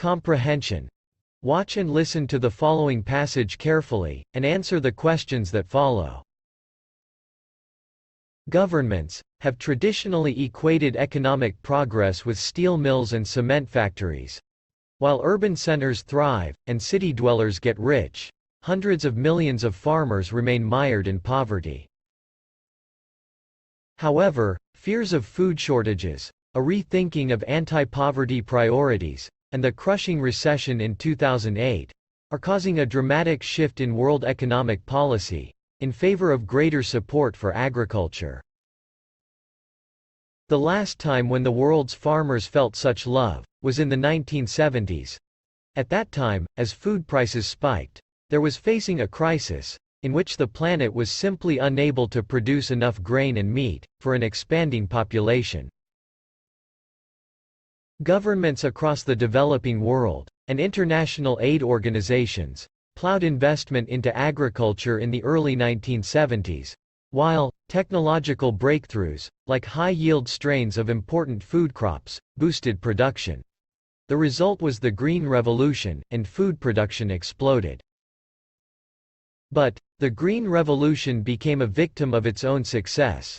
Comprehension. Watch and listen to the following passage carefully, and answer the questions that follow. Governments have traditionally equated economic progress with steel mills and cement factories. While urban centers thrive, and city dwellers get rich, hundreds of millions of farmers remain mired in poverty. However, fears of food shortages, a rethinking of anti-poverty priorities, and the crushing recession in 2008, are causing a dramatic shift in world economic policy, in favor of greater support for agriculture. The last time when the world's farmers felt such love was in the 1970s. At that time, as food prices spiked, there was facing a crisis, in which the planet was simply unable to produce enough grain and meat for an expanding population. Governments across the developing world, and international aid organizations, plowed investment into agriculture in the early 1970s, while technological breakthroughs, like high-yield strains of important food crops, boosted production. The result was the Green Revolution, and food production exploded. But the Green Revolution became a victim of its own success.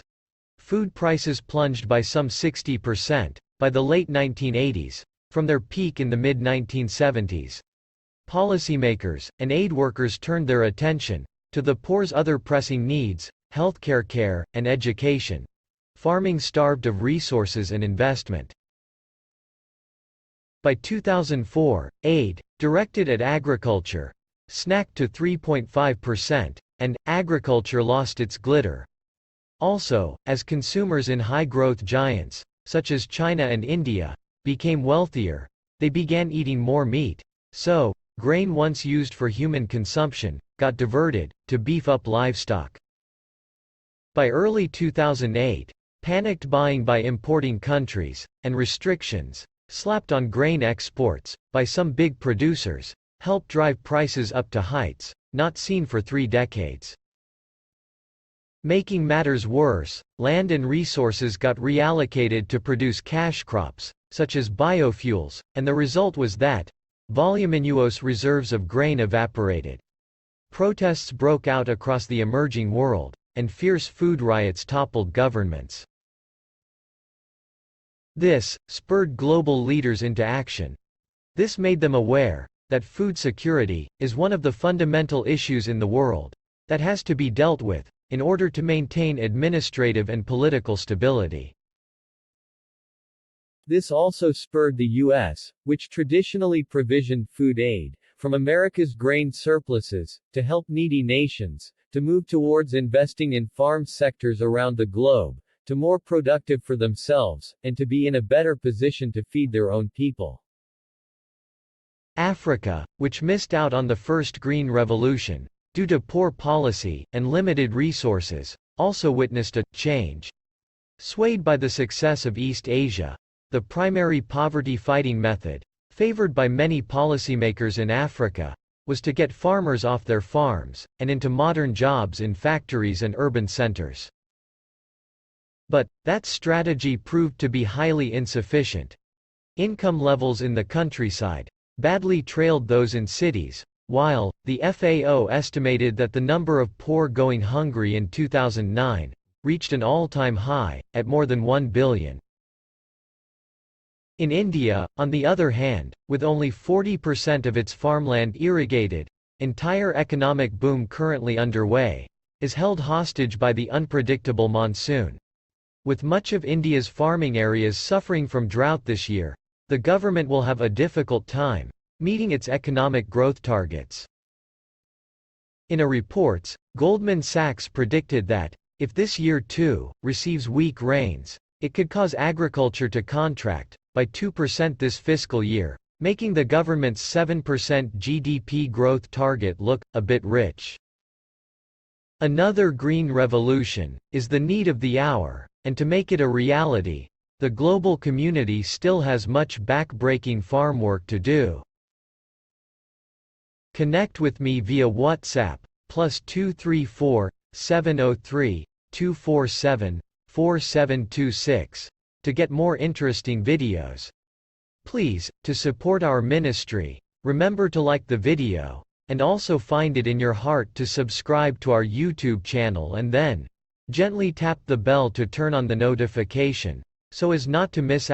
Food prices plunged by some 60% by the late 1980s, from their peak in the mid-1970s. Policymakers and aid workers turned their attention to the poor's other pressing needs: healthcare, care, and education. Farming starved of resources and investment. By 2004, aid, directed at agriculture, snacked to 3.5%, and agriculture lost its glitter. Also, as consumers in high-growth giants, such as China and India, became wealthier, they began eating more meat, so grain once used for human consumption got diverted to beef up livestock. By early 2008, panicked buying by importing countries, and restrictions slapped on grain exports by some big producers, helped drive prices up to heights not seen for 3 decades. Making matters worse, land and resources got reallocated to produce cash crops, such as biofuels, and the result was that voluminous reserves of grain evaporated. Protests broke out across the emerging world, and fierce food riots toppled governments. This spurred global leaders into action. This made them aware that food security is one of the fundamental issues in the world that has to be dealt with in order to maintain administrative and political stability. This also spurred the U.S., which traditionally provisioned food aid from America's grain surpluses to help needy nations, to move towards investing in farm sectors around the globe, to more productive for themselves, and to be in a better position to feed their own people. Africa, which missed out on the first Green Revolution due to poor policy and limited resources, also witnessed a change. Swayed by the success of East Asia, the primary poverty-fighting method, favored by many policymakers in Africa, was to get farmers off their farms and into modern jobs in factories and urban centers. But that strategy proved to be highly insufficient. Income levels in the countryside badly trailed those in cities, while the FAO estimated that the number of poor going hungry in 2009 reached an all-time high, at more than 1 billion. In India, on the other hand, with only 40% of its farmland irrigated, entire economic boom currently underway is held hostage by the unpredictable monsoon. With much of India's farming areas suffering from drought this year, the government will have a difficult time meeting its economic growth targets. In a report, Goldman Sachs predicted that, if this year too receives weak rains, it could cause agriculture to contract by 2% this fiscal year, making the government's 7% GDP growth target look a bit rich. Another green revolution is the need of the hour, and to make it a reality, the global community still has much back-breaking farm work to do. Connect with me via WhatsApp, +234 703 247 4726, to get more interesting videos. Please, to support our ministry, remember to like the video, and also find it in your heart to subscribe to our YouTube channel and then gently tap the bell to turn on the notification, so as not to miss